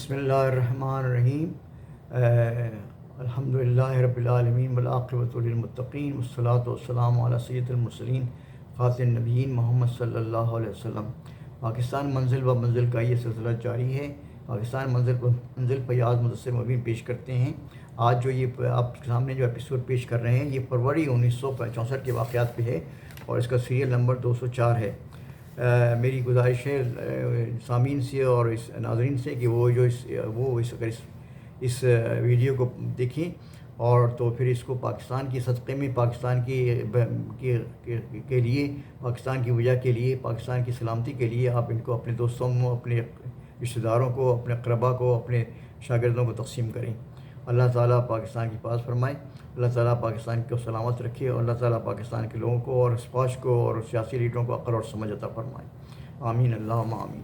بسم اللہ الرحمن الرحیم۔ الحمدللہ رب العالمین والعاقبۃ للمتقین والصلاۃ والسلام علی سید المرسلین خاتم النبیین محمد صلی اللہ علیہ وسلم۔ پاکستان منزل و منزل کا یہ سلسلہ جاری ہے۔ پاکستان منزل پر آج مدثر مبین پیش کرتے ہیں۔ آج جو یہ آپ کے سامنے جو ایپیسوڈ پیش کر رہے ہیں یہ فروری 1964 کے واقعات پہ ہے اور اس کا سیریل نمبر 204 ہے۔ میری گزارش ہے سامعین سے اور اس ناظرین سے کہ وہ اس ویڈیو کو دیکھیں اور تو پھر اس کو پاکستان کی صدقے میں پاکستان کے لیے، پاکستان کی وجہ کے لیے، پاکستان کی سلامتی کے لیے آپ ان کو اپنے دوستوں کو، اپنے رشتہ داروں کو، اپنے اقربا کو، اپنے شاگردوں کو تقسیم کریں۔ اللہ تعالیٰ پاکستان کی حفاظت فرمائے، اللہ تعالیٰ پاکستان کو سلامت رکھے اور اللہ تعالیٰ پاکستان کے لوگوں کو اور اسپاش کو اور سیاسی لیڈروں کو عقل اور سمجھ عطا فرمائے، آمین اللہم آمین۔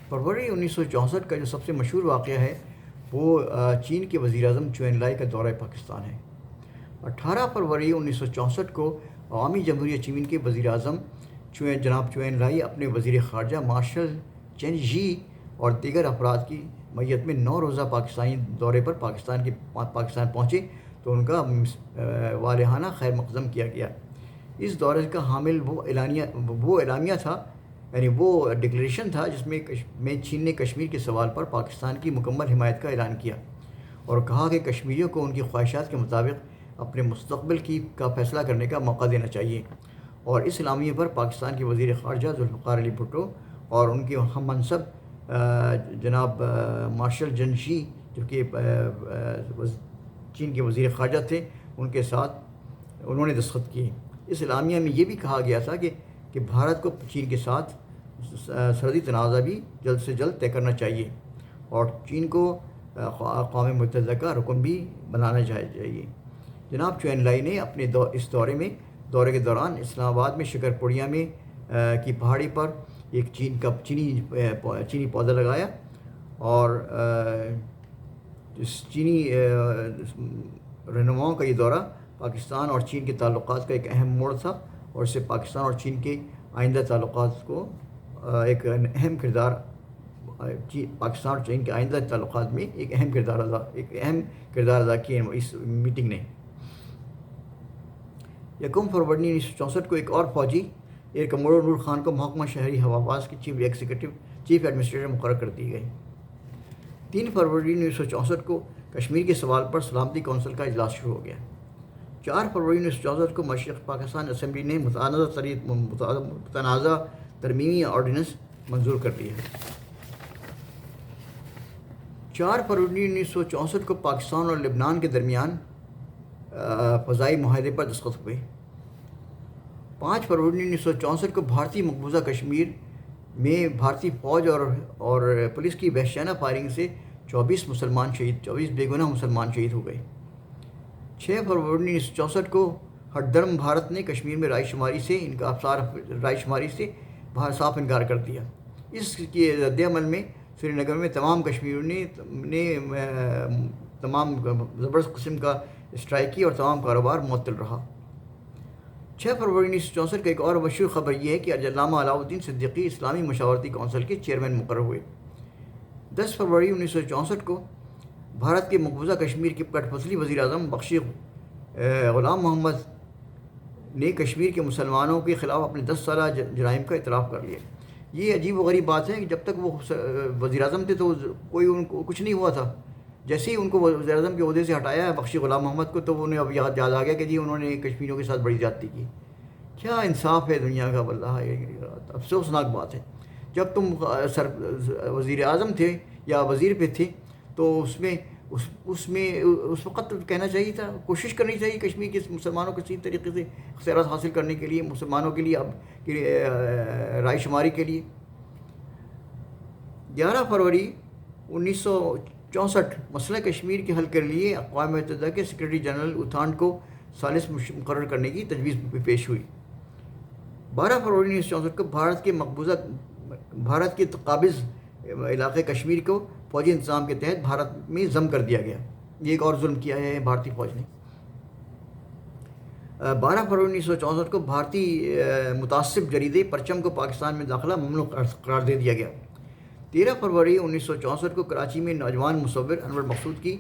فروری 1964 کا جو سب سے مشہور واقعہ ہے وہ چین کے وزیر اعظم چو ان لائی کا دورہ پاکستان ہے۔ 18 فروری 1964 کو عوامی جمہوریہ چین کے وزیر اعظم جناب چو ان لائی اپنے وزیر خارجہ مارشل چین جی اور دیگر افراد کی معیت میں 9 روزہ پاکستانی دورے پر پاکستان پہنچے تو ان کا والہانہ خیر مقدم کیا گیا۔ اس دورے کا حامل وہ اعلامیہ تھا، یعنی وہ ڈکلیریشن تھا جس میں چین نے کشمیر کے سوال پر پاکستان کی مکمل حمایت کا اعلان کیا اور کہا کہ کشمیریوں کو ان کی خواہشات کے مطابق اپنے مستقبل کا فیصلہ کرنے کا موقع دینا چاہیے۔ اور اس اعلامیے پر پاکستان کے وزیر خارجہ ذوالفقار علی بھٹو اور ان کے ہم منصب جناب مارشل چین جی جو کہ چین کے وزیر خارجہ تھے ان کے ساتھ انہوں نے دستخط کیے۔ اس اعلامیہ میں یہ بھی کہا گیا تھا کہ بھارت کو چین کے ساتھ سرحدی تنازع بھی جلد سے جلد طے کرنا چاہیے اور چین کو اقوام متحدہ کا رکن بھی بنانا چاہیے۔ جناب چو ان لائی نے اپنے اس دورے کے دوران اسلام آباد میں شکر پوڑیا میں کی پہاڑی پر ایک چینی پودا لگایا اور اس چینی رہنماؤں کا یہ دورہ پاکستان اور چین کے تعلقات کا ایک اہم موڑ تھا اور اس سے پاکستان اور چین کے آئندہ تعلقات کو ایک اہم کردار پاکستان اور چین کے آئندہ تعلقات میں ایک اہم کردار ادا کیا اس میٹنگ نے۔ 1 فروری 1964 کو ایک اور فوجی ایئر کموڈور نور خان کو محکمہ شہری ہواباز کی چیف ایڈمنسٹریٹر مقرر کر دی گئی۔ 3 فروری 1964 کو کشمیر کے سوال پر سلامتی کونسل کا اجلاس شروع ہو گیا۔ 4 فروری 1964 کو مشرق پاکستان اسمبلی نے متنازع ترمیمی آرڈیننس منظور کر لیا۔ 4 فروری 1964 کو پاکستان اور لبنان کے درمیان فضائی معاہدے پر دستخط ہوئے۔ 5 فروری 1964 کو بھارتی مقبوضہ کشمیر میں بھارتی فوج اور پولیس کی وحشیانہ فائرنگ سے 24 بے گناہ مسلمان شہید ہو گئے۔ 6 فروری 1964 کو ہٹدھرم بھارت نے کشمیر میں رائے شماری سے صاف انکار کر دیا۔ اس کے رد عمل میں سری نگر میں تمام کشمیریوں نے تمام زبردست قسم کا اسٹرائک کی اور تمام کاروبار معطل رہا۔ 6 فروری 1964 کا ایک اور مشہور خبر یہ ہے کہ علامہ علاؤ الدین صدیقی اسلامی مشاورتی کونسل کے چیئرمین مقرر ہوئے۔ 10 فروری 1964 کو بھارت کے مقبوضہ کشمیر کے کٹ پسلی وزیر اعظم بخشی غلام محمد نے کشمیر کے مسلمانوں کے خلاف اپنے 10 سالہ جرائم کا اعتراف کر لیا۔ یہ عجیب و غریب بات ہے کہ جب تک وہ وزیر اعظم تھے تو ان کو کچھ نہیں ہوا تھا، جیسے ہی ان کو وزیر اعظم کے عہدے سے ہٹایا ہے بخشی غلام محمد کو تو انہیں اب یاد آ گیا کہ جی انہوں نے کشمیریوں کے ساتھ بڑی زیادتی کی۔ کیا انصاف ہے دنیا کا، واللہ افسوسناک بات ہے۔ جب تم وزیر اعظم تھے یا وزیر پہ تھے تو اس وقت کہنا چاہیے تھا، کوشش کرنی چاہیے کشمیر کے مسلمانوں کو صحیح طریقے سے اختیارات حاصل کرنے کے لیے، مسلمانوں کے لیے رائے شماری کے لیے۔ 11 فروری 1964 مسئلہ کشمیر کے حل کے لیے اقوام متحدہ کے سیکرٹری جنرل اوتھانڈ کو ثالث مقرر کرنے کی تجویز پیش ہوئی۔ 12 فروری 1964 کو بھارت کے قابض علاقے کشمیر کو فوجی انتظام کے تحت بھارت میں ضم کر دیا گیا۔ یہ ایک اور ظلم کیا ہے بھارتی فوج نے۔ 12 فروری 1964 کو بھارتی متعصب جریدے پرچم کو پاکستان میں داخلہ ممنوع قرار دے دیا گیا۔ 13 فروری 1964 کو کراچی میں نوجوان مصور انور مقصود کی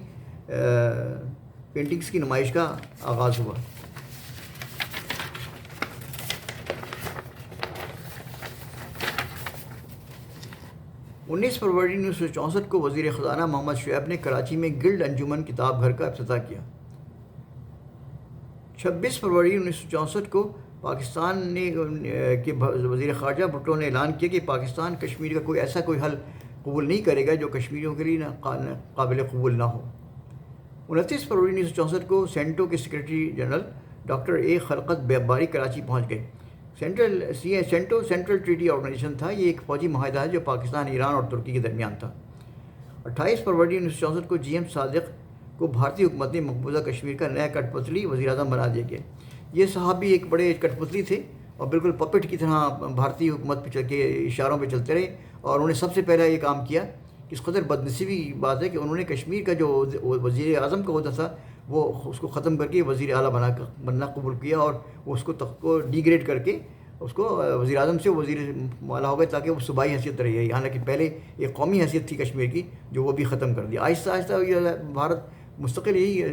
پینٹنگز کی نمائش کا آغاز ہوا۔ 19 فروری 1964 کو وزیر خزانہ محمد شعیب نے کراچی میں گلڈ انجمن کتاب گھر کا افتتاح کیا۔ 26 فروری 1964 کو پاکستان نے کے وزیر خارجہ بھٹو نے اعلان کیا کہ پاکستان کشمیر کا کوئی حل قبول نہیں کرے گا جو کشمیریوں کے لیے قابل قبول نہ ہو۔ 29 فروری 1964 کو سینٹو کے سیکرٹری جنرل ڈاکٹر اے خلقت باری کراچی پہنچ گئے۔ سینٹو سینٹرل ٹریٹی آرگنائزیشن تھا، یہ ایک فوجی معاہدہ ہے جو پاکستان، ایران اور ترکی کے درمیان تھا۔ 28 فروری 1964 کو جی ایم صادق کو بھارتی حکومت نے مقبوضہ کشمیر کا نیا کٹ پتلی وزیر اعظم بنا دیا گیا۔ یہ صاحب بھی ایک بڑے کٹ پتلی تھے اور بالکل پپٹ کی طرح بھارتی حکومت پہ چل کے اشاروں پہ چلتے رہے، اور انہوں نے سب سے پہلا یہ کام کیا۔ اس قدر بدنصیبی کی بات ہے کہ انہوں نے کشمیر کا جو وزیر اعظم کا عہدہ تھا وہ اس کو ختم کر کے وزیر اعلیٰ بننا قبول کیا، اور اس کو تخت کو ڈی گریڈ کر کے اس کو وزیر اعظم سے وزیر اعلیٰ ہو گئے تاکہ وہ صوبائی حیثیت رہی، حالانکہ پہلے ایک قومی حیثیت تھی کشمیر کی جو وہ بھی ختم کر دی۔ آہستہ آہستہ یہ بھارت مستقل یہی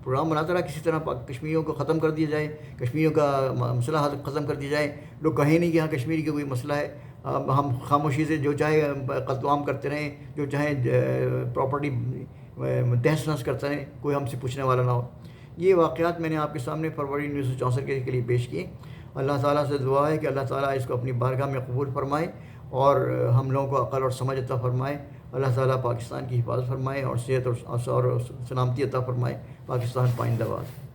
پروگرام بناتا رہا کسی طرح کشمیریوں کو ختم کر دیا جائے، کشمیریوں کا مسئلہ ختم کر دیا جائے۔ لوگ کہیں نہیں کہ ہاں کشمیری کا کوئی مسئلہ ہے، ہم خاموشی سے جو چاہے قتل عام کرتے رہیں، جو چاہیں پراپرٹی تہس نہس کرتے رہیں، کوئی ہم سے پوچھنے والا نہ ہو۔ یہ واقعات میں نے آپ کے سامنے فروری 1964 کے لیے پیش کیے۔ اللہ تعالیٰ سے دعا ہے کہ اللہ تعالیٰ اس کو اپنی بارگاہ میں قبول فرمائے اور ہم لوگوں کو عقل اور سمجھ عطا فرمائے۔ اللہ تعالیٰ پاکستان کی حفاظت فرمائے اور صحت اور سلامتی عطا فرمائے۔ پاکستان پائندہ باد۔